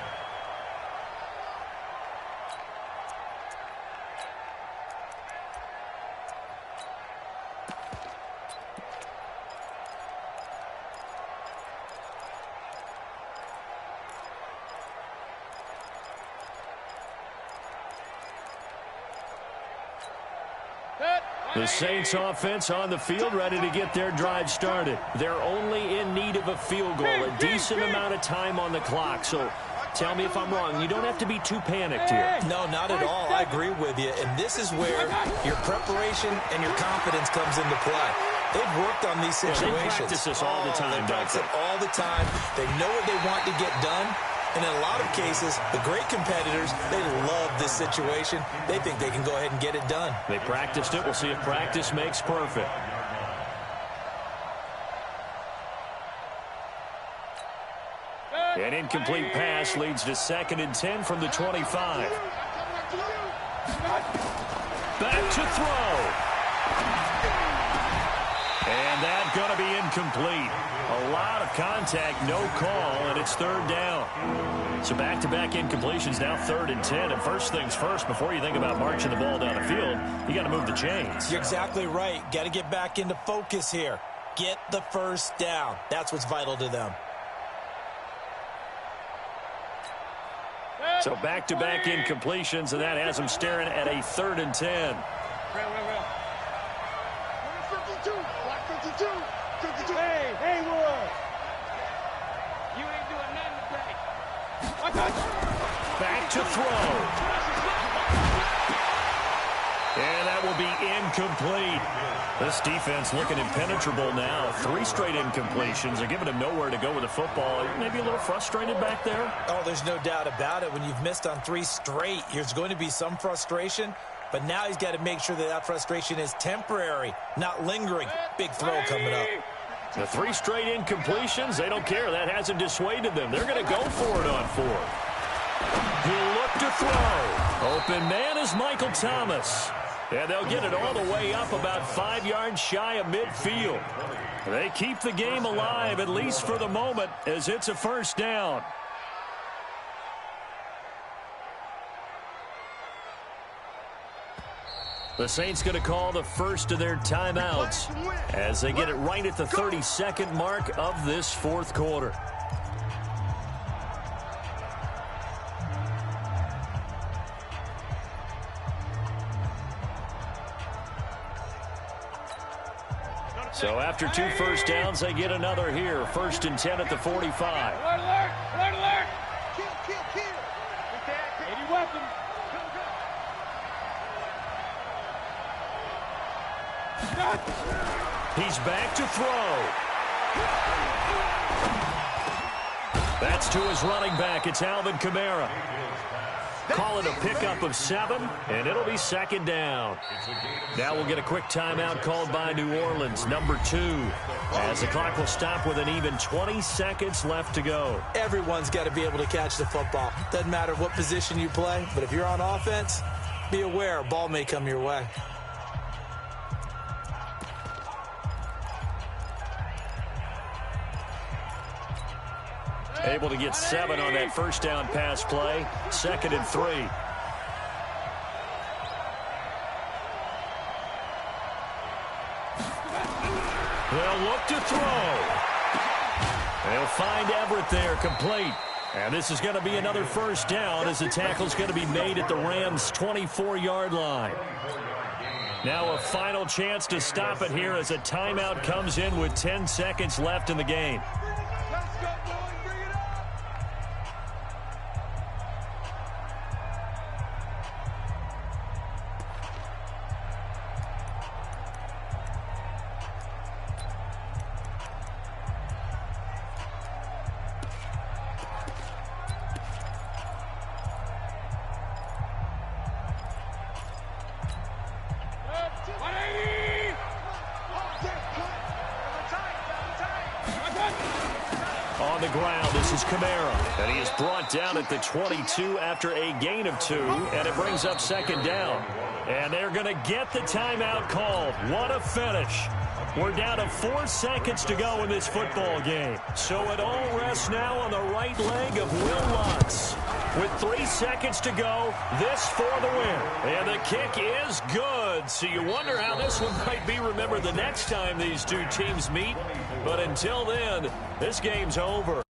Speaker 2: The Saints offense on the field ready to get their drive started. They're only in need of a field goal, a decent amount of time on the clock. So tell me if I'm wrong. You don't have to be too panicked here.
Speaker 4: No, not at all. I agree with you. And this is where your preparation and your confidence comes into play. They've worked on these situations.
Speaker 2: They practice this all the time,
Speaker 4: They practice it all the time. They know what they want to get done. And in a lot of cases, the great competitors, they love this situation. They think they can go ahead and get it done.
Speaker 2: They practiced it. We'll see if practice makes perfect. An incomplete pass leads to 2nd and 10 from the 25. Back to throw. And that's going to be incomplete. A lot of contact, no call, and it's 3rd down. So back-to-back incompletions, now 3rd and 10. And first things first, before you think about marching the ball down the field, you got to move the chains.
Speaker 4: You're exactly right. Got to get back into focus here. Get the first down. That's what's vital to them.
Speaker 2: So back-to-back incompletions, and that has them staring at a 3rd and 10.
Speaker 3: 52. Block 52. 52. Hey, Will. You ain't doing nothing today.
Speaker 2: Back to throw. And that will be incomplete. This defense looking impenetrable now. 3 straight incompletions. They're giving him nowhere to go with the football. Maybe a little frustrated back there.
Speaker 4: Oh, there's no doubt about it. When you've missed on 3 straight, there's going to be some frustration. But now he's got to make sure that that frustration is temporary, not lingering. Big throw coming up.
Speaker 2: The 3 straight incompletions, they don't care. That hasn't dissuaded them. They're going to go for it on 4th. He'll look to throw. Open man is Michael Thomas. And they'll get it all the way up about 5 yards shy of midfield. They keep the game alive, at least for the moment, as it's a 1st down. The Saints going to call the first of their timeouts as they get it right at the 32nd mark of this 4th quarter. So after 2 first downs, they get another here. 1st and 10 at the 45.
Speaker 3: Alert! Kill. 80 weapons.
Speaker 2: He's back to throw. That's to his running back. It's Alvin Kamara. Call it a pickup of 7, and it'll be 2nd down. Now we'll get a quick timeout called by New Orleans, number 2, as the clock will stop with an even 20 seconds left to go.
Speaker 4: Everyone's got to be able to catch the football. Doesn't matter what position you play, but if you're on offense, be aware, a ball may come your way.
Speaker 2: Able to get 7 on that 1st down pass play. 2nd and 3. They'll look to throw. They'll find Everett there, complete. And this is going to be another 1st down as the tackle's going to be made at the Rams' 24-yard line. Now a final chance to stop it here as a timeout comes in with 10 seconds left in the game. On the ground, this is Kamara. And he is brought down at the 22 after a gain of 2. And it brings up second down. And they're going to get the timeout called. What a finish. We're down to 4 seconds to go in this football game. So it all rests now on the right leg of Will Lutz. With 3 seconds to go, this for the win. And the kick is good. So you wonder how this one might be remembered the next time these two teams meet. But until then, this game's over.